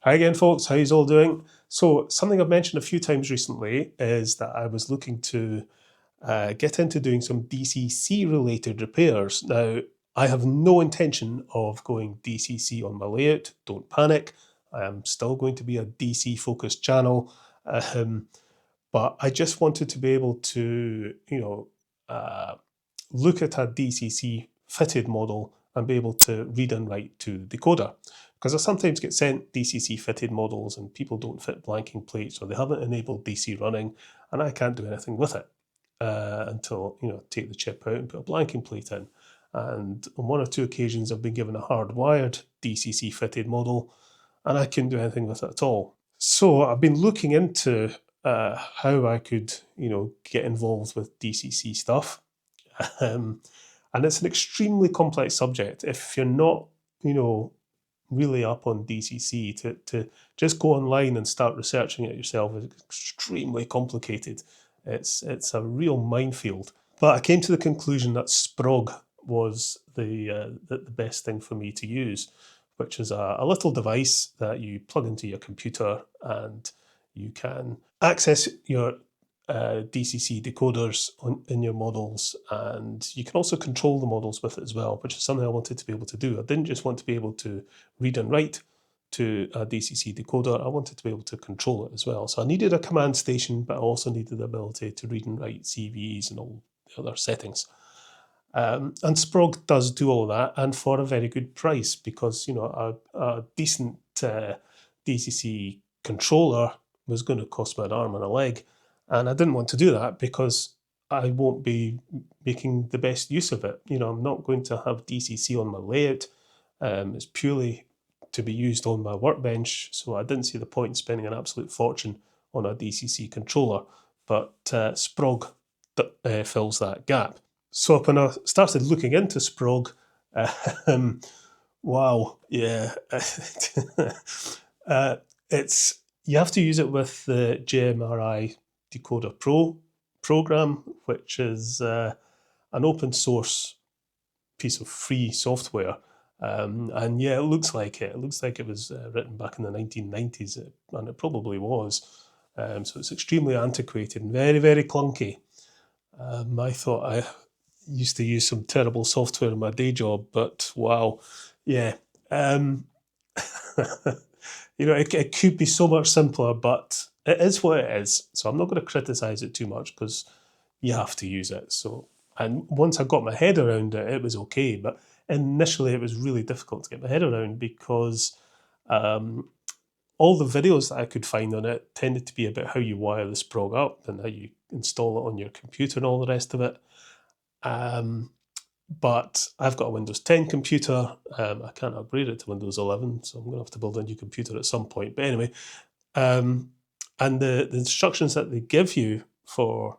Hi again, folks. How you all doing? So something I've mentioned a few times recently is that I was looking to get into doing some DCC related repairs. Now, I have no intention of going DCC on my layout. Don't panic. I am still going to be a DC focused channel. But I just wanted to be able to, look at a DCC fitted model and be able to read and write to the decoder. Because I sometimes get sent DCC fitted models and people don't fit blanking plates or they haven't enabled DC running and I can't do anything with it until, take the chip out and put a blanking plate in. And on one or two occasions I've been given a hardwired DCC fitted model and I couldn't do anything with it at all. So I've been looking into how I could, get involved with DCC stuff. And it's an extremely complex subject. If you're not, really up on DCC, to just go online and start researching it yourself is extremely complicated. It's a real minefield. But I came to the conclusion that SPROG was the best thing for me to use, which is a little device that you plug into your computer and you can access your DCC decoders in your models, and you can also control the models with it as well, which is something I wanted to be able to do. I didn't just want to be able to read and write to a DCC decoder, I wanted to be able to control it as well. So I needed a command station, but I also needed the ability to read and write CVEs and all the other settings. And SPROG does do all that, and for a very good price, because a decent DCC controller was going to cost me an arm and a leg. And I didn't want to do that because I won't be making the best use of it. I'm not going to have DCC on my layout. It's purely to be used on my workbench. So I didn't see the point in spending an absolute fortune on a DCC controller. But SPROG fills that gap. So when I started looking into SPROG, wow, yeah. You have to use it with the JMRI Decoder Pro program, which is an open source piece of free software. And yeah, it looks like it. It looks like it was written back in the 1990s, and it probably was. So it's extremely antiquated and very, very clunky. I thought I used to use some terrible software in my day job, but wow, yeah. It could be so much simpler, but it is what it is. So I'm not going to criticize it too much because you have to use it. And once I got my head around it, it was okay. But initially it was really difficult to get my head around because all the videos that I could find on it tended to be about how you wire the SPROG up and how you install it on your computer and all the rest of it. But I've got a Windows 10 computer. I can't upgrade it to Windows 11, so I'm going to have to build a new computer at some point. But anyway, and the instructions that they give you for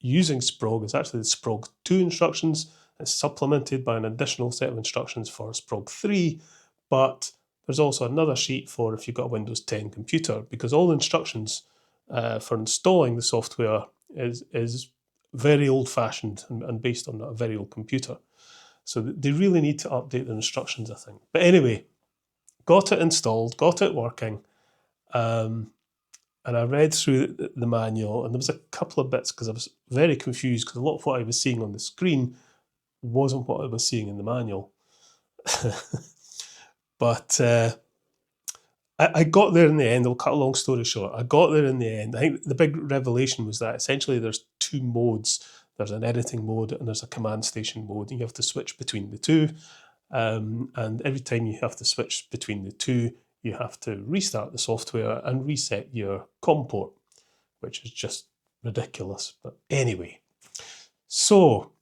using SPROG is actually the SPROG 2 instructions. It's supplemented by an additional set of instructions for SPROG 3, but there's also another sheet for if you've got a Windows 10 computer, because all the instructions for installing the software is very old-fashioned and based on a very old computer. So they really need to update the instructions, I think. But anyway, got it installed, got it working, and I read through the manual, and there was a couple of bits because I was very confused because a lot of what I was seeing on the screen wasn't what I was seeing in the manual. But I got there in the end. I'll cut a long story short. I got there in the end. I think the big revelation was that essentially there's two modes. There's an editing mode and there's a command station mode, and you have to switch between the two. And every time you have to switch between the two, you have to restart the software and reset your COM port, which is just ridiculous. But anyway, so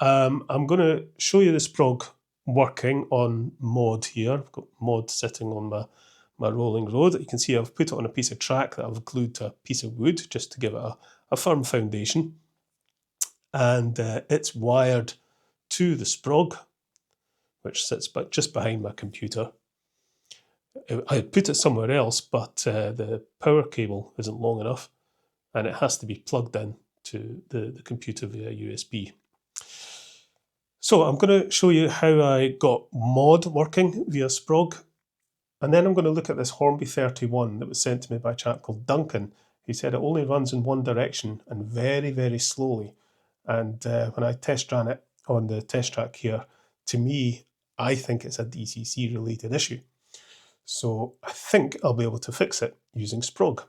I'm going to show you the SPROG working on mod here. I've got mod sitting on my rolling road. You can see I've put it on a piece of track that I've glued to a piece of wood just to give it a firm foundation. And it's wired to the SPROG, which sits just behind my computer. I had put it somewhere else, but the power cable isn't long enough and it has to be plugged in to the computer via USB. So I'm going to show you how I got mod working via SPROG. And then I'm going to look at this Hornby 31 that was sent to me by a chap called Duncan. He said it only runs in one direction and very, very slowly. And when I test ran it on the test track here, to me, I think it's a DCC related issue. So I think I'll be able to fix it using SPROG.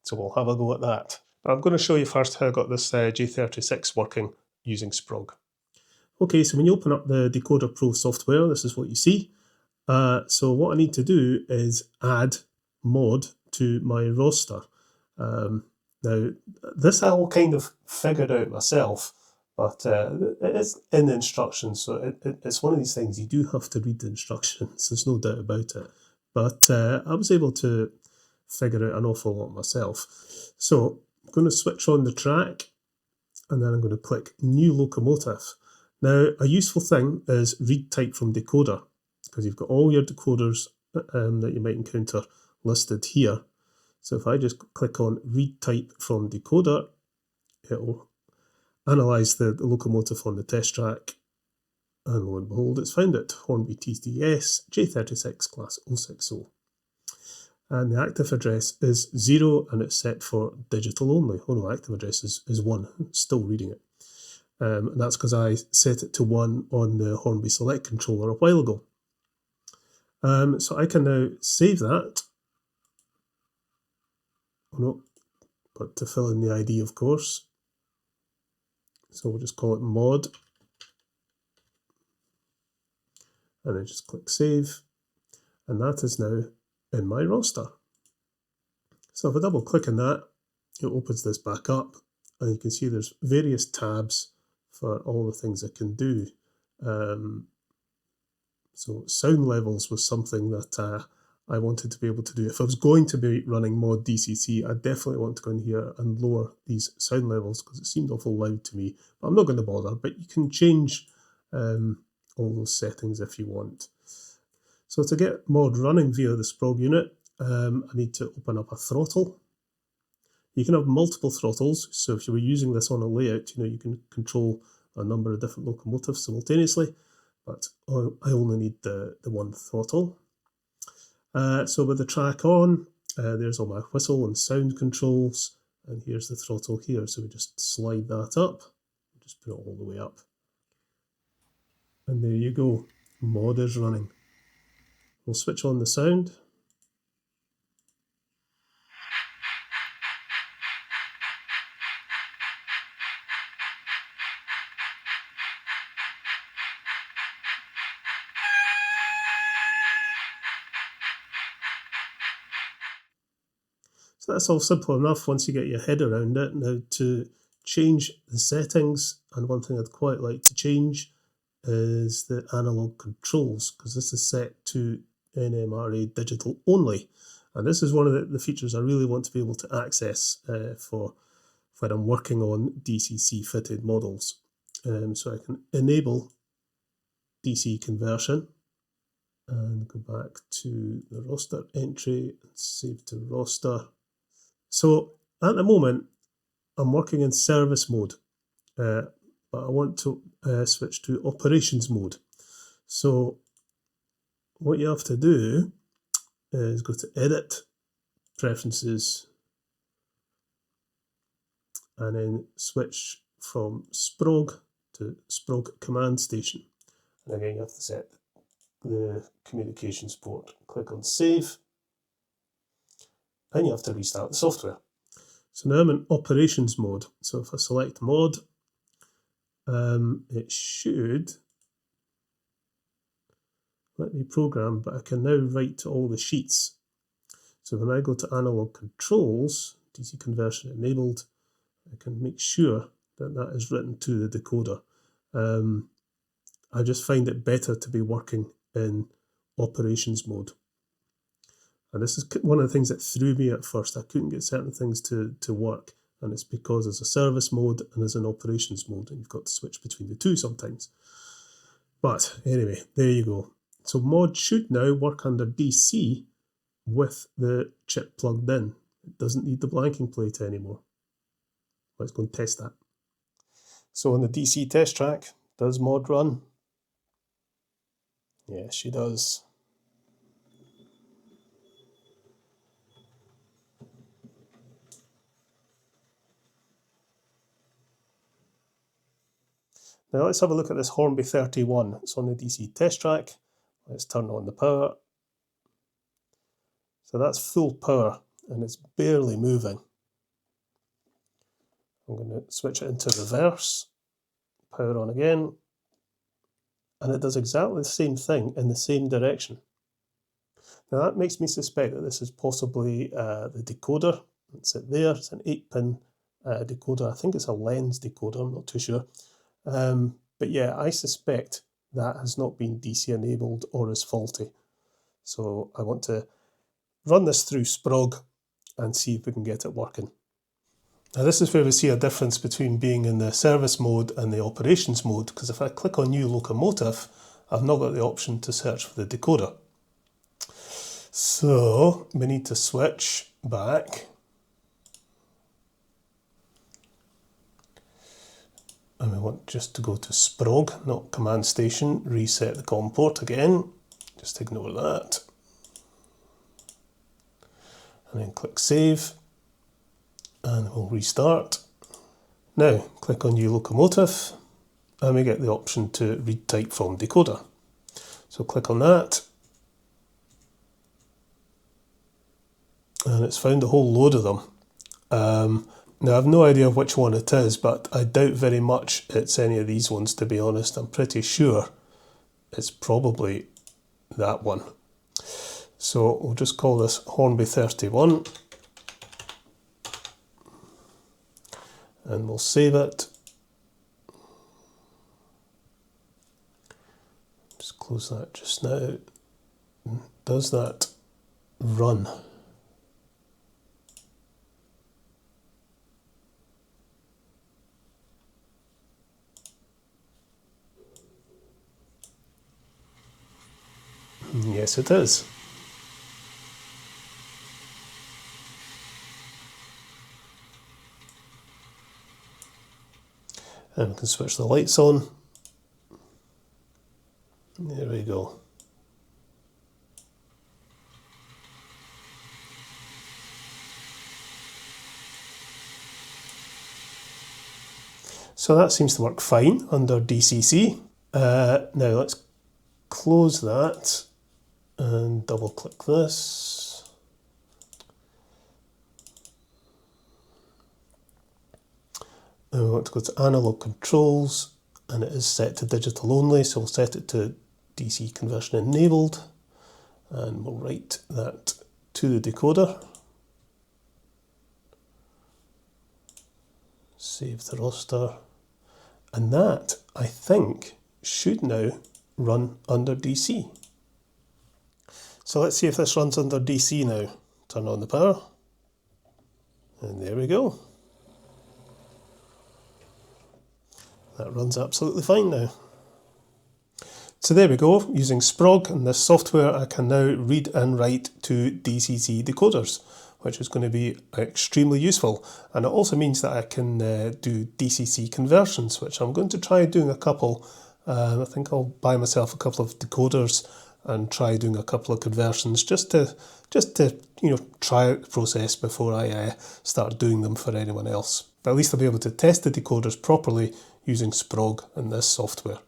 So we'll have a go at that. But I'm going to show you first how I got this J36 working using SPROG. Okay, so when you open up the Decoder Pro software, this is what you see. So what I need to do is add mod to my roster. Now, this I will kind of figured out myself, but it is in the instructions, so it's one of these things you do have to read the instructions, there's no doubt about it. But I was able to figure out an awful lot myself. So I'm going to switch on the track, and then I'm going to click New Locomotive. Now, a useful thing is read type from decoder, because you've got all your decoders that you might encounter listed here. So if I just click on read type from decoder, it'll analyse the locomotive on the test track, and lo and behold, it's found it, Hornby TDS J36 class 060. And the active address is 0 and it's set for digital only. Oh no, active address is 1, it's still reading it. And that's because I set it to 1 on the Hornby Select controller a while ago. So I can now save that. Oh no, got to fill in the ID, of course. So we'll just call it mod. And then just click save. And that is now in my roster. So if I double click on that, it opens this back up. And you can see there's various tabs for all the things I can do. So sound levels was something that I wanted to be able to do. If I was going to be running mod DCC, I definitely want to go in here and lower these sound levels because it seemed awful loud to me. But I'm not going to bother, but you can change all those settings if you want. So to get mod running via the SPROG unit, I need to open up a throttle. You can have multiple throttles, so if you were using this on a layout, you can control a number of different locomotives simultaneously, but I only need the one throttle. So with the track on, there's all my whistle and sound controls, and here's the throttle here, so we just slide that up, just put it all the way up. And there you go, mod is running. We'll switch on the sound. So that's all simple enough once you get your head around it. Now to change the settings, and one thing I'd quite like to change is the analog controls, because this is set to JMRI digital only. And this is one of the features I really want to be able to access for when I'm working on DCC fitted models. So I can enable DC conversion and go back to the roster entry and save to roster. So at the moment, I'm working in service mode, but I want to switch to operations mode. So what you have to do is go to Edit, Preferences, and then switch from SPROG to SPROG Command Station. And again, you have to set the communications port. Click on Save, and you have to restart the software. So now I'm in operations mode. So if I select mod, it should let me program, but I can now write to all the sheets. So when I go to analog controls, DC conversion enabled, I can make sure that that is written to the decoder. I just find it better to be working in operations mode. And this is one of the things that threw me at first. I couldn't get certain things to work, and it's because there's a service mode and there's an operations mode, and you've got to switch between the two sometimes. But anyway, there you go. So mod should now work under DC with the chip plugged in. It doesn't need the blanking plate anymore. Let's go and test that. So on the DC test track, does mod run? Yes, she does. Now let's have a look at this Hornby 31. It's on the DC test track. Let's turn on the power. So that's full power and it's barely moving. I'm going to switch it into reverse, power on again, and it does exactly the same thing in the same direction. Now that makes me suspect that this is possibly the decoder. It's it there, it's an 8-pin decoder. I think it's a lens decoder, I'm not too sure. But yeah, I suspect that has not been DC enabled or is faulty. So I want to run this through SPROG and see if we can get it working. Now this is where we see a difference between being in the service mode and the operations mode, because if I click on new locomotive, I've not got the option to search for the decoder. So we need to switch back. And we want just to go to SPROG, not command station, reset the COM port again. Just ignore that. And then click save. And we'll restart. Now click on new locomotive and we get the option to read type from decoder. So click on that. And it's found a whole load of them. Now I've no idea which one it is, but I doubt very much it's any of these ones, to be honest. I'm pretty sure it's probably that one. So we'll just call this Hornby 31. And we'll save it. Just close that just now. Does that run? Yes, it is. And we can switch the lights on. There we go. So that seems to work fine under DCC. Now let's close that and double click this. And we want to go to analog controls, and it is set to digital only, so we'll set it to DC conversion enabled, and we'll write that to the decoder. Save the roster, and that, I think, should now run under DC. So let's see if this runs under DC now. Turn on the power, and there we go. That runs absolutely fine now. So there we go, using SPROG and this software I can now read and write to DCC decoders, which is going to be extremely useful. And it also means that I can do DCC conversions, which I'm going to try doing a couple. I think I'll buy myself a couple of decoders and try doing a couple of conversions just to try out the process before I start doing them for anyone else. But at least I'll be able to test the decoders properly using SPROG and this software.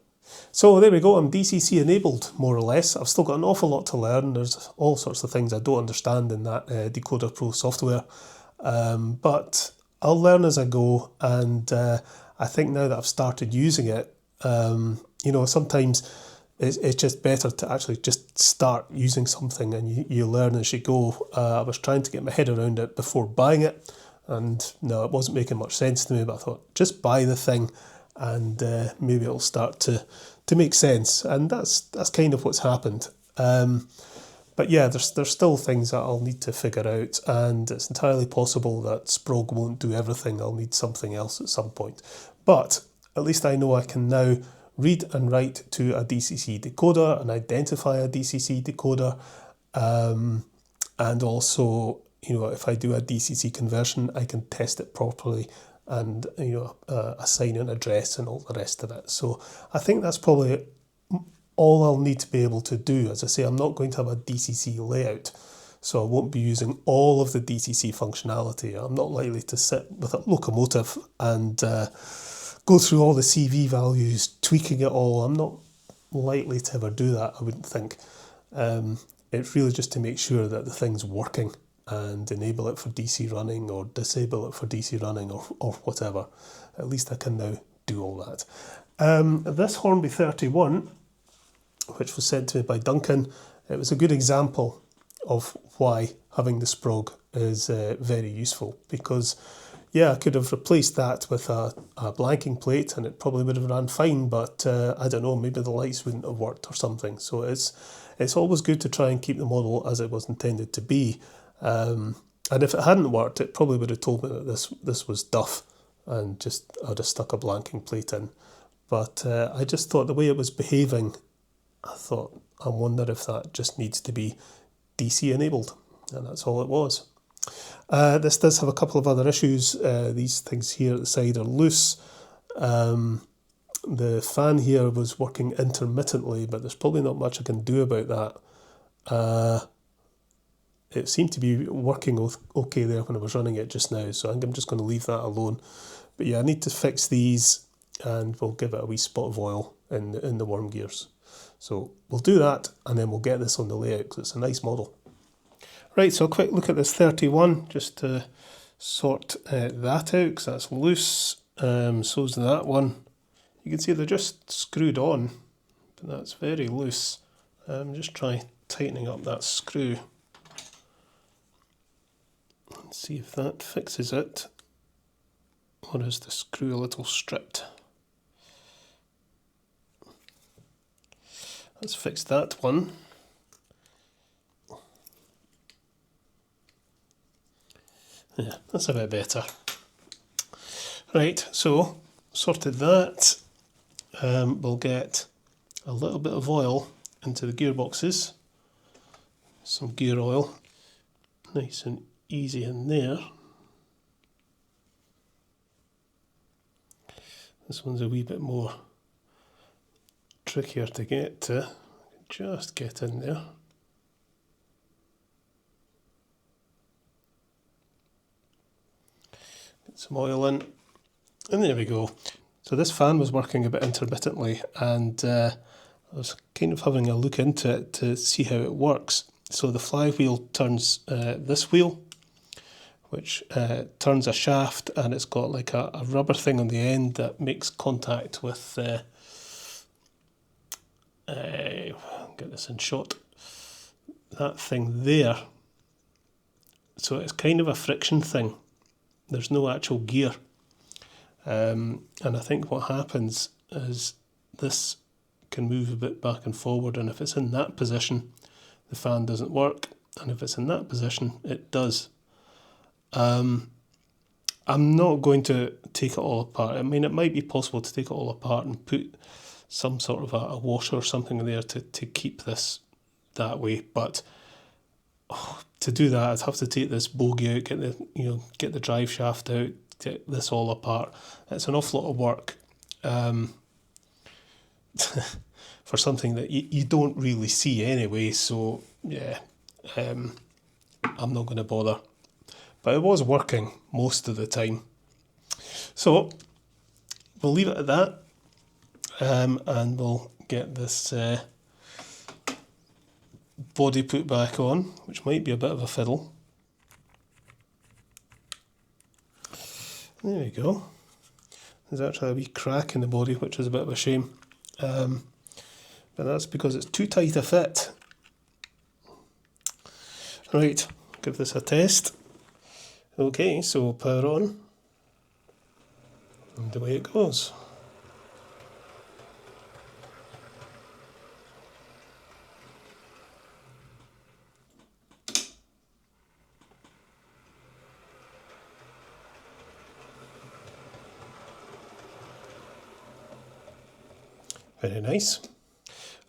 So there we go, I'm DCC enabled more or less. I've still got an awful lot to learn. There's all sorts of things I don't understand in that Decoder Pro software, but I'll learn as I go, and I think now that I've started using it, sometimes it's just better to actually just start using something and you learn as you go. I was trying to get my head around it before buying it, and no, it wasn't making much sense to me, but I thought, just buy the thing and maybe it'll start to make sense, and that's kind of what's happened. But yeah, there's still things that I'll need to figure out, and it's entirely possible that SPROG won't do everything. I'll need something else at some point. But at least I know I can now read and write to a DCC decoder and identify a DCC decoder, and also, if I do a DCC conversion, I can test it properly and assign an address and all the rest of it. So I think that's probably all I'll need to be able to do. As I say, I'm not going to have a DCC layout, so I won't be using all of the DCC functionality. I'm not likely to sit with a locomotive and go through all the CV values, tweaking it all. I'm not likely to ever do that, I wouldn't think. It's really just to make sure that the thing's working and enable it for DC running or disable it for DC running or whatever. At least I can now do all that. This Hornby 31, which was sent to me by Duncan, it was a good example of why having the SPROG is very useful, because yeah, I could have replaced that with a blanking plate and it probably would have ran fine, but I don't know, maybe the lights wouldn't have worked or something. So it's always good to try and keep the model as it was intended to be. And if it hadn't worked, it probably would have told me that this was duff and just I'd have stuck a blanking plate in. But I just thought the way it was behaving, I thought, I wonder if that just needs to be DC enabled, and that's all it was. This does have a couple of other issues. These things here at the side are loose. The fan here was working intermittently, but there's probably not much I can do about that. It seemed to be working okay there when I was running it just now, so I think I'm just going to leave that alone. But yeah, I need to fix these, and we'll give it a wee spot of oil in the worm gears. So we'll do that, and then we'll get this on the layout, because it's a nice model. Right, so a quick look at this 31, just to sort that out, because that's loose. So's that one. You can see they're just screwed on, but that's very loose. Just try tightening up that screw. Let's see if that fixes it. Or is the screw a little stripped? Let's fix that one. Yeah, that's a bit better. Right, so sorted that. We'll get a little bit of oil into the gearboxes. Some gear oil. Nice and easy in there. This one's a wee bit more trickier to get to. Just get in there. Get some oil in, and there we go. So this fan was working a bit intermittently, and I was kind of having a look into it to see how it works. So the flywheel turns this wheel, which turns a shaft, and it's got like a rubber thing on the end that makes contact with get this in shot, that thing there. So it's kind of a friction thing. There's no actual gear. And I think what happens is this can move a bit back and forward, and if it's in that position, the fan doesn't work, and if it's in that position, it does. I'm not going to take it all apart. I mean, it might be possible to take it all apart and put some sort of a washer or something in there to keep this that way, but to do that I'd have to take this bogie out, get the drive shaft out, get this all apart. It's an awful lot of work for something that you don't really see anyway, so yeah, I'm not going to bother. But it was working most of the time. So we'll leave it at that, and we'll get this body put back on, which might be a bit of a fiddle. There we go. There's actually a wee crack in the body, which is a bit of a shame. But that's because it's too tight a fit. Right, give this a test. Okay, so power on, and away it goes. Very nice.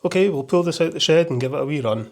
Okay, we'll pull this out the shed and give it a wee run.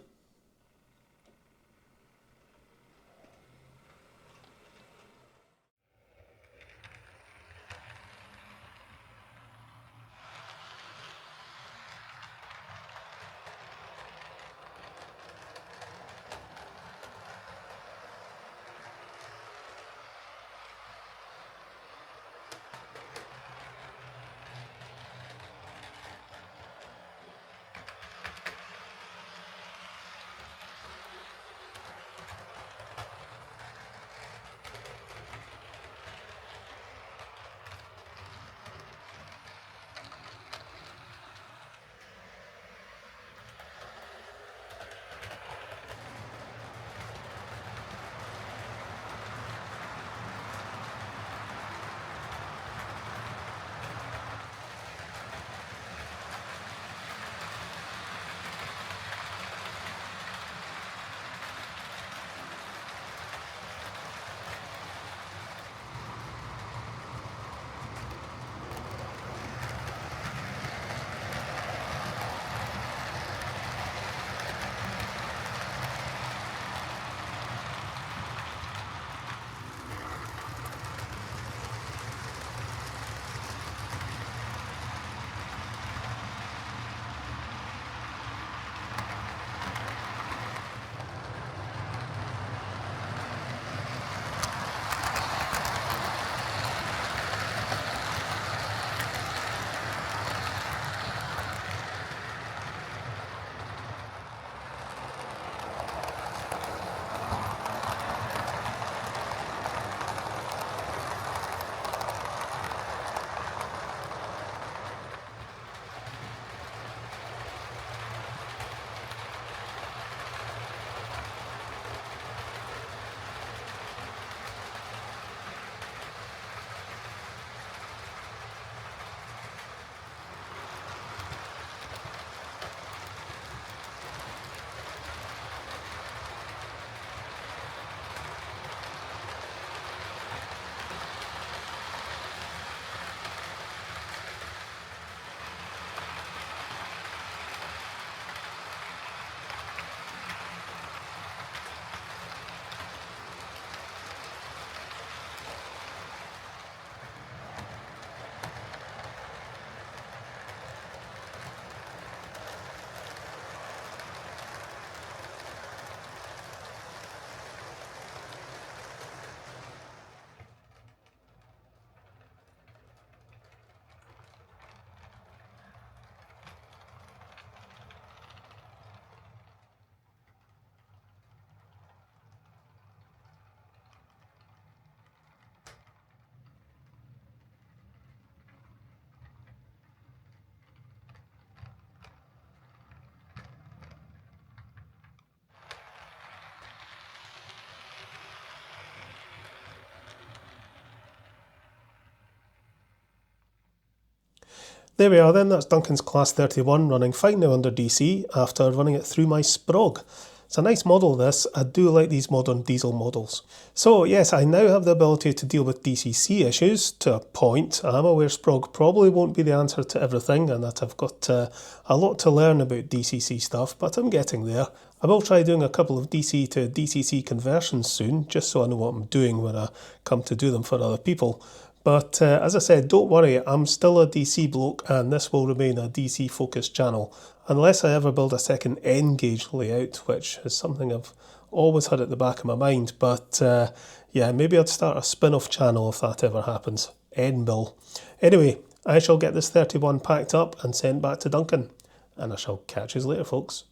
There we are then, that's Duncan's Class 31 running fine now under DC after running it through my SPROG. It's a nice model this, I do like these modern diesel models. So yes, I now have the ability to deal with DCC issues to a point. I'm aware SPROG probably won't be the answer to everything and that I've got a lot to learn about DCC stuff, but I'm getting there. I will try doing a couple of DC to DCC conversions soon, just so I know what I'm doing when I come to do them for other people. But as I said, don't worry, I'm still a DC bloke and this will remain a DC focused channel, unless I ever build a second N-gauge layout, which is something I've always had at the back of my mind. But yeah, maybe I'd start a spin-off channel if that ever happens. OOBill. Anyway, I shall get this 31 packed up and sent back to Duncan, and I shall catch you later, folks.